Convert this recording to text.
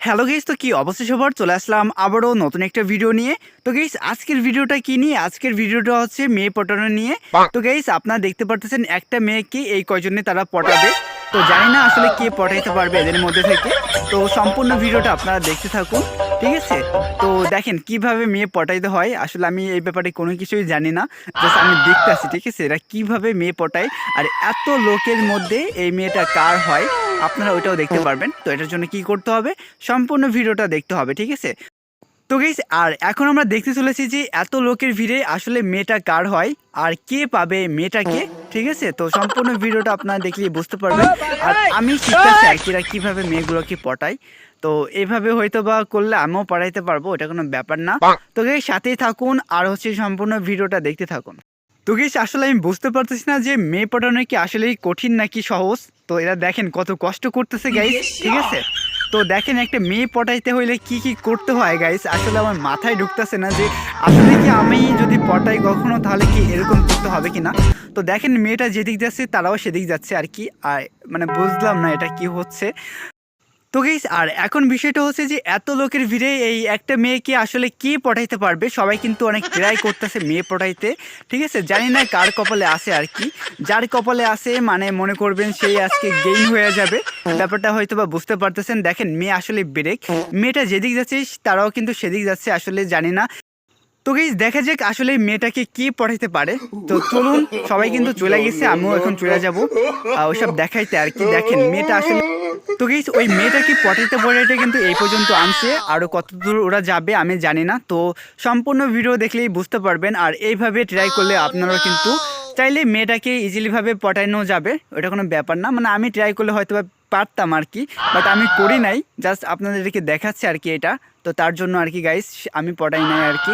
Hello guys, তো কি অবস্থা সবার? চলে আসলাম আবারও নতুন একটা ভিডিও নিয়ে। তো গাইস আজকের ভিডিওটা কি নিয়ে? আজকের ভিডিওটা হচ্ছে মেয়ে পটানো নিয়ে। তো গাইস আপনারা দেখতে পারতেছেন একটা মেয়েকে এই কয়জনে তারা পটাবে। তো জানি না আসলে কে পটাইতে পারবে এদের মধ্যে থেকে। তো সম্পূর্ণ ভিডিওটা আপনারা দেখতে থাকুন, ঠিক আছে? তো দেখেন কিভাবে মেয়ে পটাইতে হয়। আসলে আমি এই ব্যাপারে কোনো কিছুই জানি না, জাস্ট আমি দেখতে আসি, ঠিক আছে? এরা কিভাবে মেয়ে পটায় আর এত লোকের মধ্যে এই মেয়েটা কার হয় আপনারা ওইটাও দেখতে পারবেন। তো এটার জন্য কি করতে হবে, সম্পূর্ণ ভিডিওটা দেখতে হবে, ঠিক আছে? তো গাইস আর এখন আমরা দেখতে চলেছি যে এত লোকের ভিড়ে আসলে মেয়েটা কার হয় আর কে পাবে মেয়েটাকে, ঠিক আছে? তো সম্পূর্ণ ভিডিওটা আপনারা দেখলেই বুঝতে পারবেন। আর আমি শিখতেছি আর কি এরা কীভাবে মেয়েগুলোকে পটায়। তো এইভাবে হয়তো বা করলে আমিও পড়াইতে পারবো, এটা কোনো ব্যাপার না। তো গাইস সাথেই থাকুন আর হচ্ছে সম্পূর্ণ ভিডিওটা দেখতে থাকুন। তো গাইস আসলে আমি বুঝতে পারতেছি না যে মেয়ে পটানো কি আসলেই কঠিন নাকি সহজ। তো এরা দেখেন কত কষ্ট করতেছে গাইস, ঠিক আছে? তো দেখেন একটা মেয়ে পটাইতে হইলে কি কি করতে হয় গাইস, আসলে আমার মাথায় ঢুকতেছে না যে আসলে কি আমি যদি পটাই কখনো তাহলে কি এরকম করতে হবে কি না। তো দেখেন মেয়েটা যেদিক যাচ্ছে তারাও সেদিক যাচ্ছে আর কি, আর মানে বুঝলাম না এটা কি হচ্ছে। তো গাইস আর এখন বিষয়টা হচ্ছে যে এত লোকের ভিড়ে এই একটা মেয়েকে আসলে কে পটাইতে পারবে। সবাই কিন্তু অনেক ট্রাই করতেছে মেয়ে পটাইতে, ঠিক আছে? জানি না কার কপালে আসে আর কি। যার কপালে আসে মানে মনে করবেন সেই আজকে গেইন হয়ে যাবে, ব্যাপারটা হয়তো বা বুঝতে পারতেছেন। দেখেন মেয়ে আসলে ব্রেক, মেয়েটা যেদিক যাচ্ছে তারাও কিন্তু সেদিক যাচ্ছে, আসলে জানি না। তো গাইস দেখা যাক আসলে মেয়েটাকে কি পড়াইতে পারে। তো চলুন, সবাই কিন্তু চলে গেছে, আমিও এখন চলে যাব ওইসব দেখাইতে আর কি। দেখেন মেয়েটা আসলে, তো গাইস ওই মেয়েটাকে পটাইতে পটাইতে কিন্তু এই পর্যন্ত আনছে, আরও কত দূর ওরা যাবে আমি জানি না। তো সম্পূর্ণ ভিডিও দেখলেই বুঝতে পারবেন। আর এইভাবে ট্রাই করলে আপনারাও কিন্তু চাইলে মেয়েটাকে ইজিলিভাবে পটানো যাবে, ওটা কোনো ব্যাপার না। মানে আমি ট্রাই করলে হয়তো বা পারতাম আর কি, বাট আমি করি নাই, জাস্ট আপনাদেরকে দেখাচ্ছি আর কি এটা। তো তার জন্য আর কি গাইস আমি পটাই নাই আর কি।